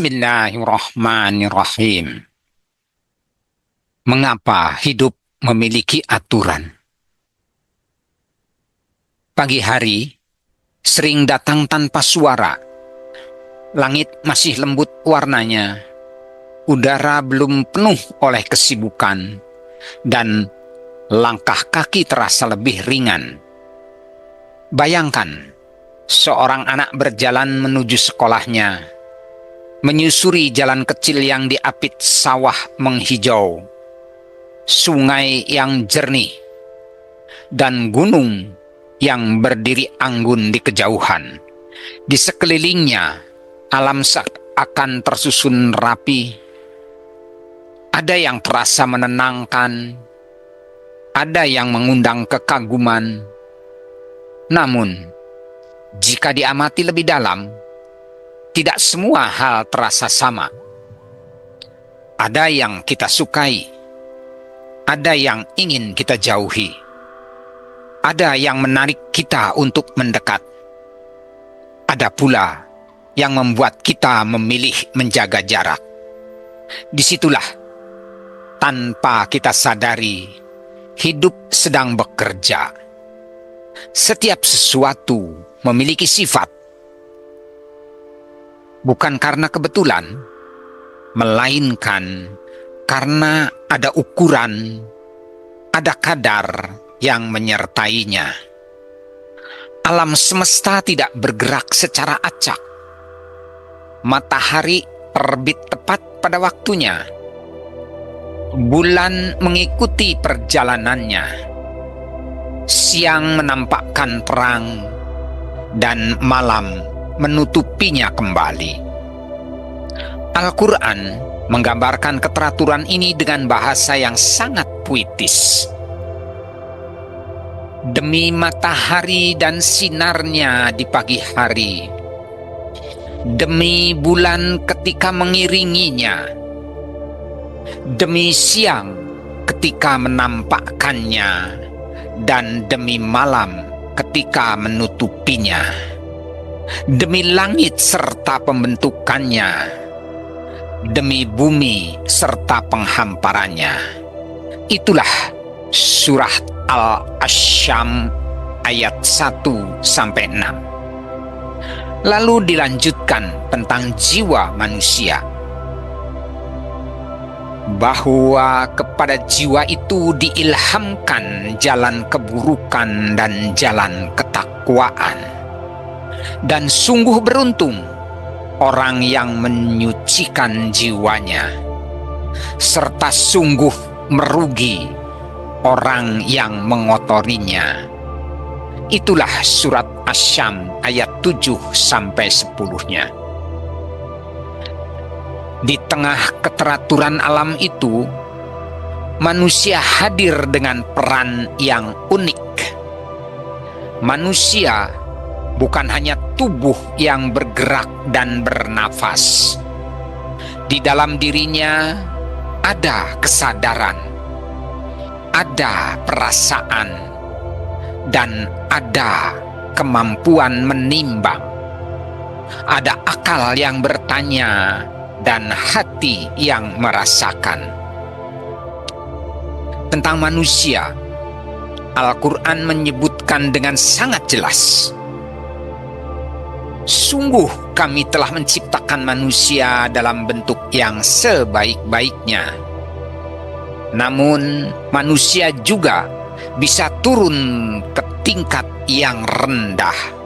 Bismillahirrahmanirrahim. Mengapa hidup memiliki aturan? Pagi hari sering datang tanpa suara. Langit masih lembut warnanya. Udara belum penuh oleh kesibukan. Dan langkah kaki terasa lebih ringan. Bayangkan, seorang anak berjalan menuju sekolahnya. Menyusuri jalan kecil yang diapit sawah menghijau, sungai yang jernih, dan gunung yang berdiri anggun di kejauhan. Di sekelilingnya, alam akan tersusun rapi. Ada yang terasa menenangkan, ada yang mengundang kekaguman. Namun, jika diamati lebih dalam, tidak semua hal terasa sama. Ada yang kita sukai, ada yang ingin kita jauhi, ada yang menarik kita untuk mendekat, ada pula yang membuat kita memilih menjaga jarak. Disitulah, tanpa kita sadari, hidup sedang bekerja. Setiap sesuatu memiliki sifat, bukan karena kebetulan, melainkan karena ada ukuran, ada kadar yang menyertainya. Alam semesta tidak bergerak secara acak. Matahari terbit tepat pada waktunya. Bulan mengikuti perjalanannya. Siang menampakkan terang, dan malam menutupinya kembali. Al-Quran menggambarkan keteraturan ini dengan bahasa yang sangat puitis. Demi matahari dan sinarnya di pagi hari, demi bulan ketika mengiringinya, demi siang ketika menampakkannya, dan demi malam ketika menutupinya, demi langit serta pembentukannya, demi bumi serta penghamparannya. Itulah surah Al-Asyam ayat 1-6. Lalu dilanjutkan tentang jiwa manusia, bahwa kepada jiwa itu diilhamkan jalan keburukan dan jalan ketakwaan. Dan sungguh beruntung orang yang menyucikan jiwanya, serta sungguh merugi orang yang mengotorinya. Itulah surat Asyam ayat 7-10-nya. Di tengah keteraturan alam itu, manusia hadir dengan peran yang unik. Manusia bukan hanya tubuh yang bergerak dan bernafas. Di dalam dirinya ada kesadaran, ada perasaan, dan ada kemampuan menimbang. Ada akal yang bertanya dan hati yang merasakan. Tentang manusia, Al-Quran menyebutkan dengan sangat jelas, sungguh kami telah menciptakan manusia dalam bentuk yang sebaik-baiknya. Namun manusia juga bisa turun ke tingkat yang rendah,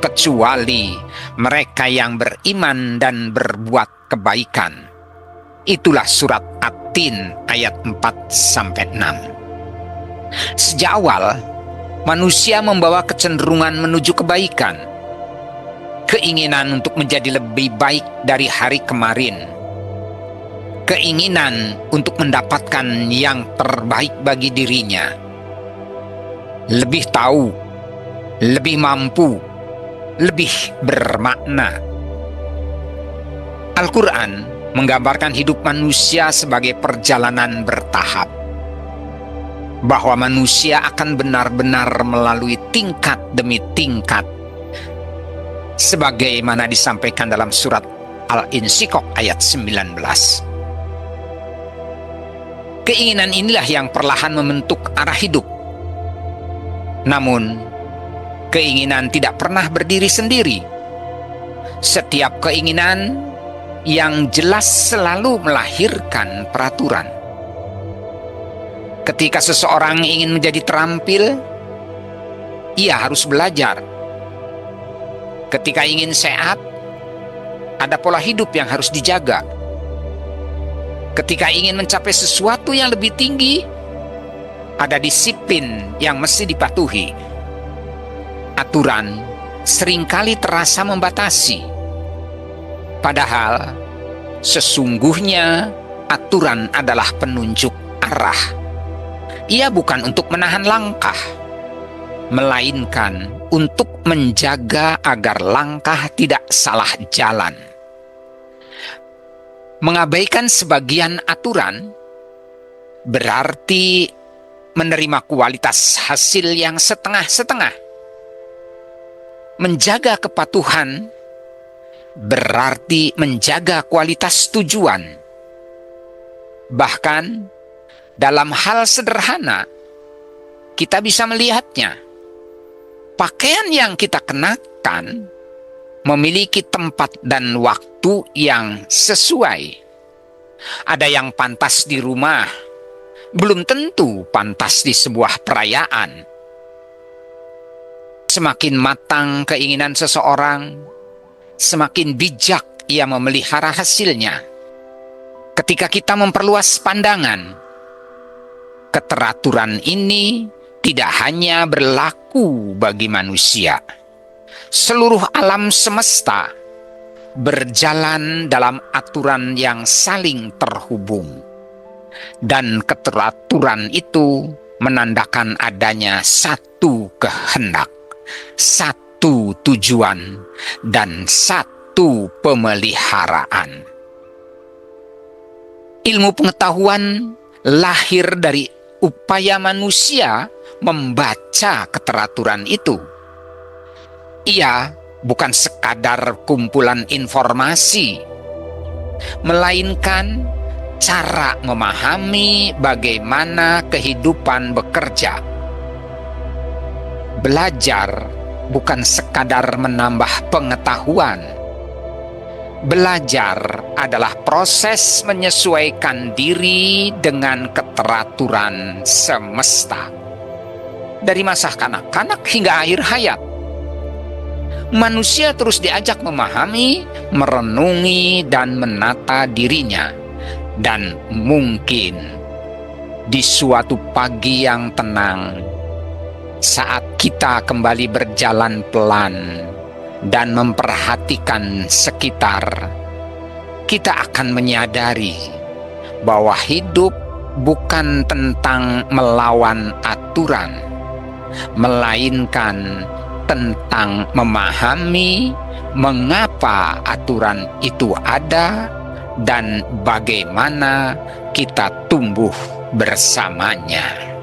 kecuali mereka yang beriman dan berbuat kebaikan. Itulah surat At-Tin ayat 4-6. Sejak awal, manusia membawa kecenderungan menuju kebaikan. Keinginan untuk menjadi lebih baik dari hari kemarin. Keinginan untuk mendapatkan yang terbaik bagi dirinya. Lebih tahu, lebih mampu, lebih bermakna. Al-Quran menggambarkan hidup manusia sebagai perjalanan bertahap. Bahwa manusia akan benar-benar melalui tingkat demi tingkat. Sebagaimana disampaikan dalam surat Al-Insyikok ayat 19. Keinginan inilah yang perlahan membentuk arah hidup. Namun, keinginan tidak pernah berdiri sendiri. Setiap keinginan yang jelas selalu melahirkan peraturan. Ketika seseorang ingin menjadi terampil, ia harus belajar. Ketika ingin sehat, ada pola hidup yang harus dijaga. Ketika ingin mencapai sesuatu yang lebih tinggi, ada disiplin yang mesti dipatuhi. Aturan seringkali terasa membatasi. Padahal, sesungguhnya aturan adalah penunjuk arah. Ia bukan untuk menahan langkah, melainkan untuk menjaga agar langkah tidak salah jalan. Mengabaikan sebagian aturan berarti menerima kualitas hasil yang setengah-setengah. Menjaga kepatuhan berarti menjaga kualitas tujuan. Bahkan dalam hal sederhana, kita bisa melihatnya. Pakaian yang kita kenakan memiliki tempat dan waktu yang sesuai. Ada yang pantas di rumah, belum tentu pantas di sebuah perayaan. Semakin matang keinginan seseorang, semakin bijak ia memelihara hasilnya. Ketika kita memperluas pandangan, keteraturan ini tidak hanya berlaku bagi manusia. Seluruh alam semesta berjalan dalam aturan yang saling terhubung. Dan keteraturan itu menandakan adanya satu kehendak, satu tujuan, dan satu pemeliharaan. Ilmu pengetahuan lahir dari upaya manusia membaca keteraturan itu. Ia bukan sekadar kumpulan informasi, melainkan cara memahami bagaimana kehidupan bekerja. Belajar bukan sekadar menambah pengetahuan. Belajar adalah proses menyesuaikan diri dengan keteraturan semesta. Dari masa kanak-kanak hingga akhir hayat, manusia terus diajak memahami, merenungi, dan menata dirinya. Dan mungkin di suatu pagi yang tenang, saat kita kembali berjalan pelan dan memperhatikan sekitar, kita akan menyadari bahwa hidup bukan tentang melawan aturan, melainkan tentang memahami mengapa aturan itu ada dan bagaimana kita tumbuh bersamanya.